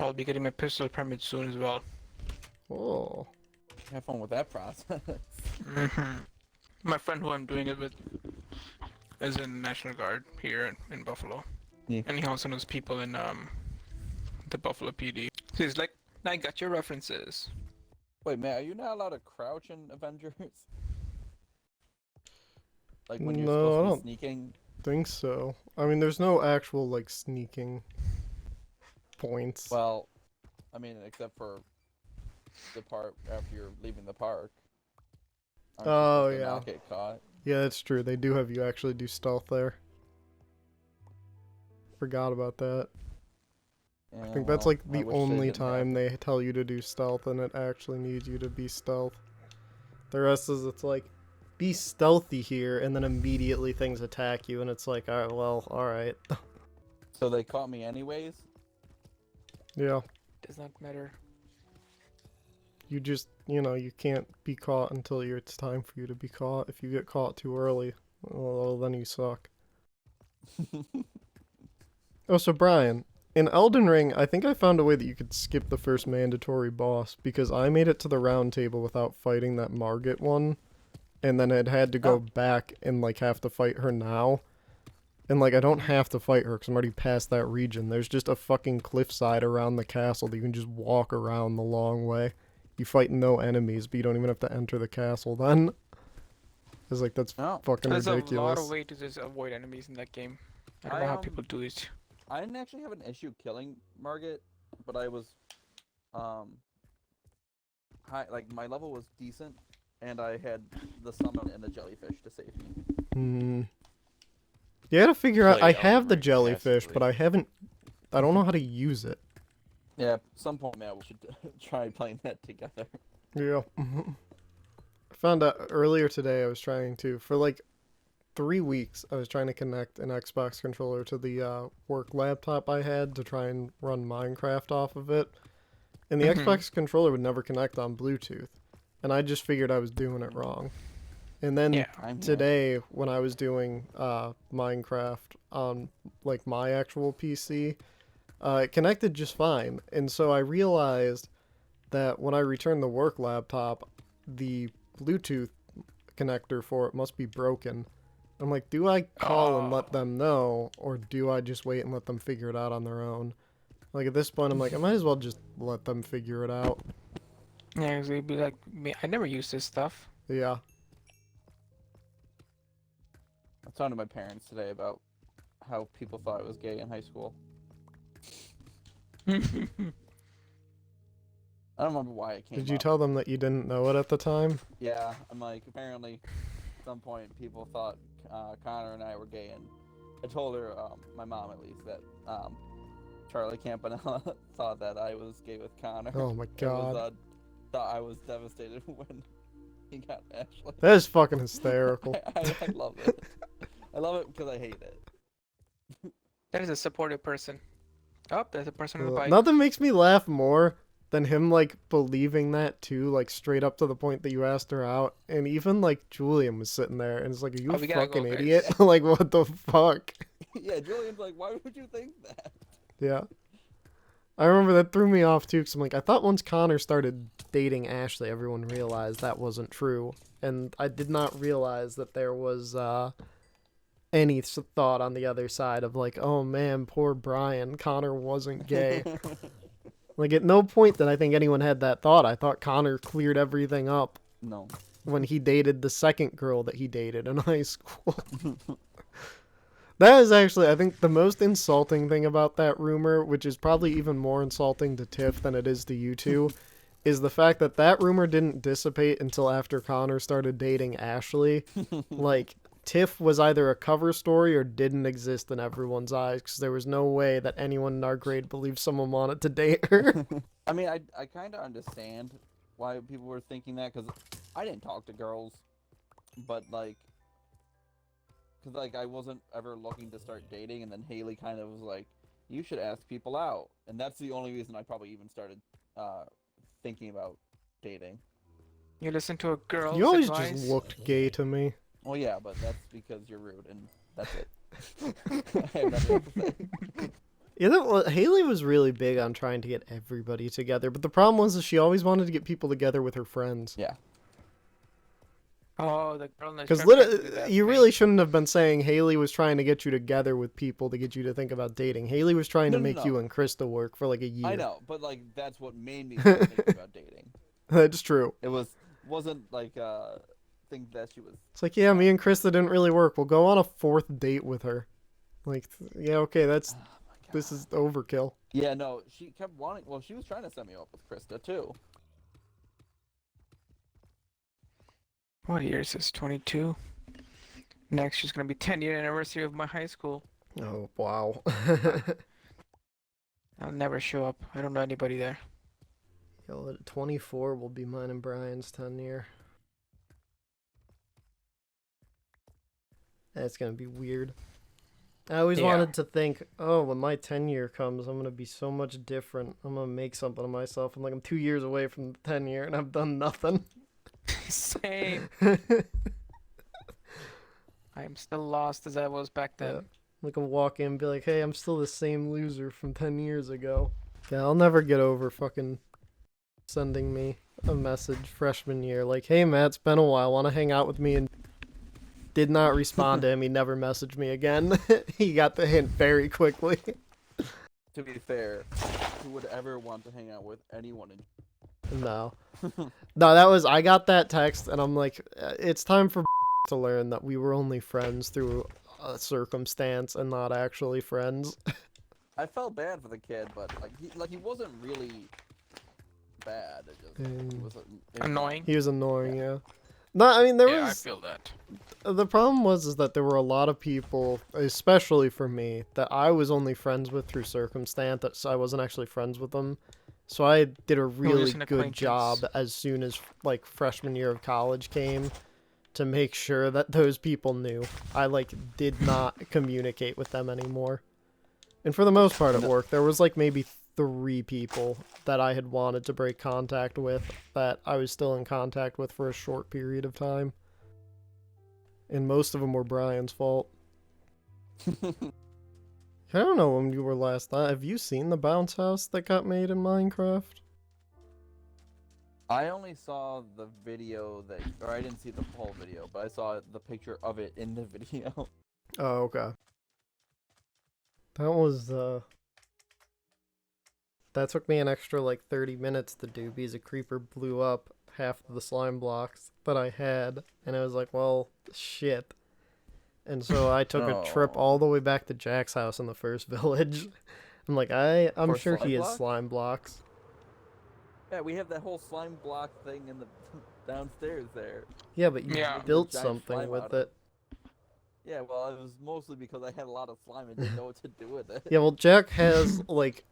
I'll be getting my pistol permit soon as well. Oh. Have fun with that process. hmm My friend who I'm doing it with is in National Guard here in Buffalo, Yeah. and he also knows people in the Buffalo PD. So he's like, "I got your references." Wait, man, are you not allowed to crouch in Avengers? Like when you're supposed No, to I be don't sneaking? think so. I mean, there's no actual, like, sneaking points. Well, I mean, except for the part after you're leaving the park. Aren't you Oh, supposed to yeah. not get caught? Yeah, that's true. They do have you actually do stealth there. Forgot about that. I Yeah, think that's, well, like, I the wish they only didn't have time it. they tell you to do stealth, and it actually needs you to be stealth. The rest is, it's like, be stealthy here, and then immediately things attack you, and it's like, alright, well, alright. So they caught me anyways? Yeah. Does not matter. You just, you can't be caught until it's time for you to be caught. If you get caught too early, well, then you suck. Oh, so Brian, in Elden Ring, I think I found a way that you could skip the first mandatory boss because I made it to the round table without fighting that Margit one, and then it had to go Oh. back and like have to fight her now. And like I don't Mhm. have to fight her because I'm already past that region. There's just a fucking cliffside around the castle that you can just walk around the long way. You fight no enemies, but you don't even have to enter the castle then. It's like that's No. fucking There's a lot of ridiculous. way to just avoid enemies in that game. I don't I know how people do it. I didn't actually have an issue killing Margit, but I was um high, like my level was decent, and I had the summon and the jellyfish to save me. Hmm. You gotta figure out. Play I Elden have the Ring jellyfish, but passively. I haven't. I don't know how to use it. Yeah, at some point, man, we should try playing that together. Yeah. I found out earlier today I was trying to, for like 3 weeks, I was trying to connect an Xbox controller to the work laptop I had to try and run Minecraft off of it. And the hmm Xbox controller would never connect on Bluetooth. And I just figured I was doing it wrong. And then Yeah. I'm here. today, when I was doing Minecraft on like my actual PC, it connected just fine. And so I realized that when I returned the work laptop, the Bluetooth connector for it must be broken. I'm like, do I call and Oh. let them know, or do I just wait and let them figure it out on their own? Like at this point, I'm like, I might as well just let them figure it out. Yeah, 'cause they'd be like, me. I never use this stuff. Yeah. I was talking to my parents today about how people thought I was gay in high school. I don't remember why it came Did you up. tell them that you didn't know it at the time? Yeah, I'm like, apparently, at some point, people thought Connor and I were gay, and I told her, my mom at least, that Charlie Campanella thought that I was gay with Connor. Oh my It was, god. thought I was devastated when he got Ashley. That is fucking hysterical. I love it. I love it because I hate it. That is a supportive person. Oh, there's a person on the bike. Nothing makes me laugh more than him like believing that too, like straight up to the point that you asked her out, and even like Julian was sitting there and it's like, are you Oh, a we gotta go, fucking guys. idiot? Like what the fuck? Yeah, Julian's like, why would you think that? Yeah. I remember that threw me off too, because I'm like, I thought once Connor started dating Ashley, everyone realized that wasn't true. And I did not realize that there was any thought on the other side of like, oh man, poor Brian, Connor wasn't gay. Like at no point did I think anyone had that thought. I thought Connor cleared everything up No. when he dated the second girl that he dated in high school. That is actually, I think, the most insulting thing about that rumor, which is probably even more insulting to Tiff than it is to you two, is the fact that that rumor didn't dissipate until after Connor started dating Ashley. Like, Tiff was either a cover story or didn't exist in everyone's eyes, because there was no way that anyone in our grade believed someone wanted to date her. I mean, I kind of understand why people were thinking that, because I didn't talk to girls, but like, because like I wasn't ever looking to start dating, and then Haley kind of was like, you should ask people out, and that's the only reason I probably even started thinking about dating. You listen to a girl's You always advice. just looked gay to me. Well, yeah, but that's because you're rude, and that's it. I have nothing else to say. You know, well, Haley was really big on trying to get everybody together, but the problem was that she always wanted to get people together with her friends. Yeah. Oh, the girl in the Because strip tried to do that you to me. really shouldn't have been saying Haley was trying to get you together with people to get you to think about dating. Haley was trying to No, no, make no. you and Krista work for like a year. I know, but like that's what made me start thinking about dating. That's true. It wasn't like thing that she was. It's like, yeah, me and Krista didn't really work. We'll go on a 4th date with her. Like, yeah, okay, Oh my god. this is overkill. Yeah, no, she kept wanting. Well, she was trying to set me up with Krista too. What year is this? 22. Next year's gonna be 10-year anniversary of my high school. Oh, wow. I'll never show up. I don't know anybody there. Yo, 24 will be mine and Brian's 10 year. That's gonna be weird. I always Yeah. wanted to think, oh, when my 10 year comes, I'm gonna be so much different. I'm gonna make something of myself. I'm 2 years away from the 10 year, and I've done nothing. Same. I am still lost as I was back then. Yeah. Like, I'll walk in and be like, hey, I'm still the same loser from 10 years ago. Yeah, I'll never get over fucking sending me a message freshman year like, hey, Matt, it's been a while. Want to hang out with me? And did not respond to him. He never messaged me again. He got the hint very quickly. To be fair, who would ever want to hang out with anyone in? No. No, I got that text, and I'm like, it's time for to learn that we were only friends through a circumstance and not actually friends. I felt bad for the kid, but he wasn't really bad. It just he was Annoying. He was annoying, yeah. No, I mean, there Yeah, I was... feel that. The problem was that there were a lot of people, especially for me, that I was only friends with through circumstance, that I wasn't actually friends with them. So I did a really just an good acquaintance. job as soon as, like, freshman year of college came to make sure that those people knew. I, like, did not communicate with them anymore. And for the most part at work, there was, like, maybe 3 people that I had wanted to break contact with that I was still in contact with for a short period of time. And most of them were Brian's fault. I don't know when you were last on. Have you seen the bounce house that got made in Minecraft? I only saw the video or I didn't see the whole video, but I saw the picture of it in the video. Oh, okay. That was, that took me an extra, 30 minutes to do because a creeper blew up half of the slime blocks that I had, and I was like, well, shit. And so I took a trip Oh. all the way back to Jack's house in the first village. I'm like, I'm For sure slime he has blocks? slime blocks. Yeah, we have that whole slime block thing in the downstairs there. Yeah, but you Yeah. built Giant something slime with out of it. Yeah, well, it was mostly because I had a lot of slime and didn't know what to do with it. Yeah, well, Jack has,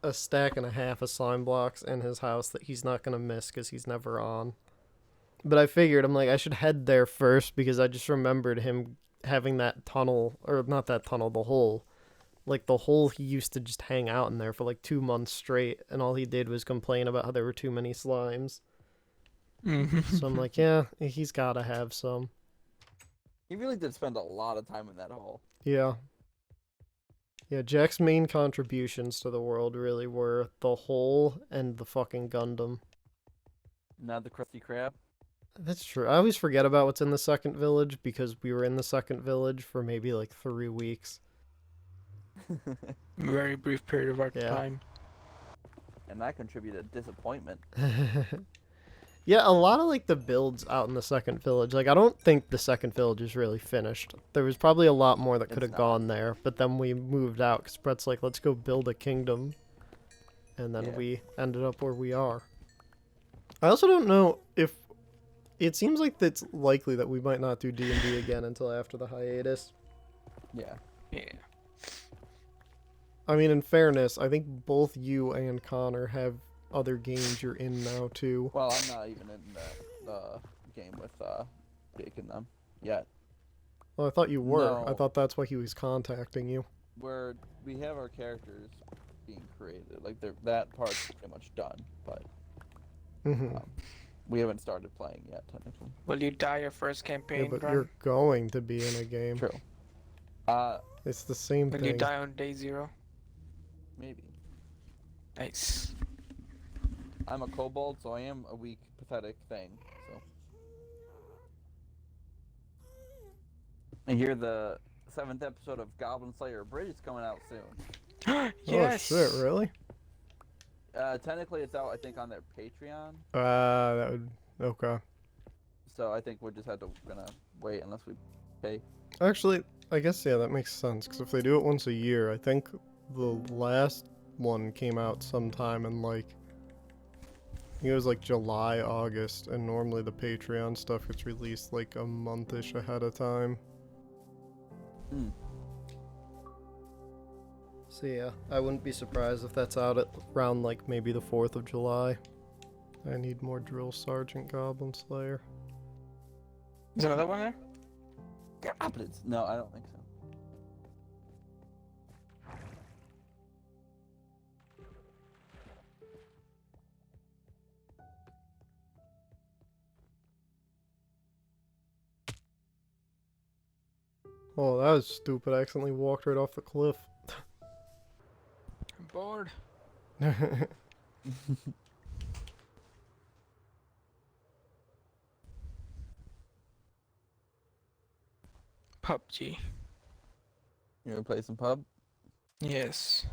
a stack and a half of slime blocks in his house that he's not going to miss because he's never on. But I figured, I'm like, I should head there first because I just remembered him having that tunnel, or not that tunnel, the hole. The hole, he used to just hang out in there for 2 months straight, and all he did was complain about how there were too many slimes. So I'm like, yeah, he's got to have some. He really did spend a lot of time in that hole. Yeah. Yeah, Jack's main contributions to the world really were the hole and the fucking Gundam. Not the Krusty Krab. That's true. I always forget about what's in the second village because we were in the second village for maybe 3 weeks. Very brief period of our Yeah. time. And that contributed disappointment. Yeah, a lot of the builds out in the second village. I don't think the second village is really finished. There was probably a lot more that could have It's not. gone there, but then we moved out because Brett's like, let's go build a kingdom. And then Yeah. we ended up where we are. I also don't know if... It seems like it's likely that we might not do D&D again until after the hiatus. Yeah. Yeah. I mean, in fairness, I think both you and Connor have other games you're in now, too. Well, I'm not even in the game with Jake and them yet. Well, I thought you were. I No. thought that's why he was contacting you. We have our characters being created. That part's pretty much done, but Mm-hmm. we haven't started playing yet, technically. Will you die your first Yeah, campaign, but Grant? you're going to be in a game. True. It's the same Will you thing. die on day 0? Maybe. Nice. I'm a kobold, so I am a weak, pathetic thing. So. I hear the 7th episode of Goblin Slayer Bridge is coming out soon. Oh Yes. shit, really? Technically, it's out, I think, on their Patreon. That would okay. So I think we'll just have to gonna wait unless we pay. Actually, I guess yeah, that makes sense. Because if they do it once a year, I think the last one came out sometime in like I think it was like July, August, and normally the Patreon stuff gets released like a month-ish ahead of time. Hmm. So yeah, I wouldn't be surprised if that's out at around like maybe the 4th of July. I need more Drill Sergeant Goblin Slayer. Is another one there? Goblins? No, I don't think so. Oh, that was stupid. I accidentally walked right off the cliff. I'm bored. PUBG. You wanna play some pub? Yes.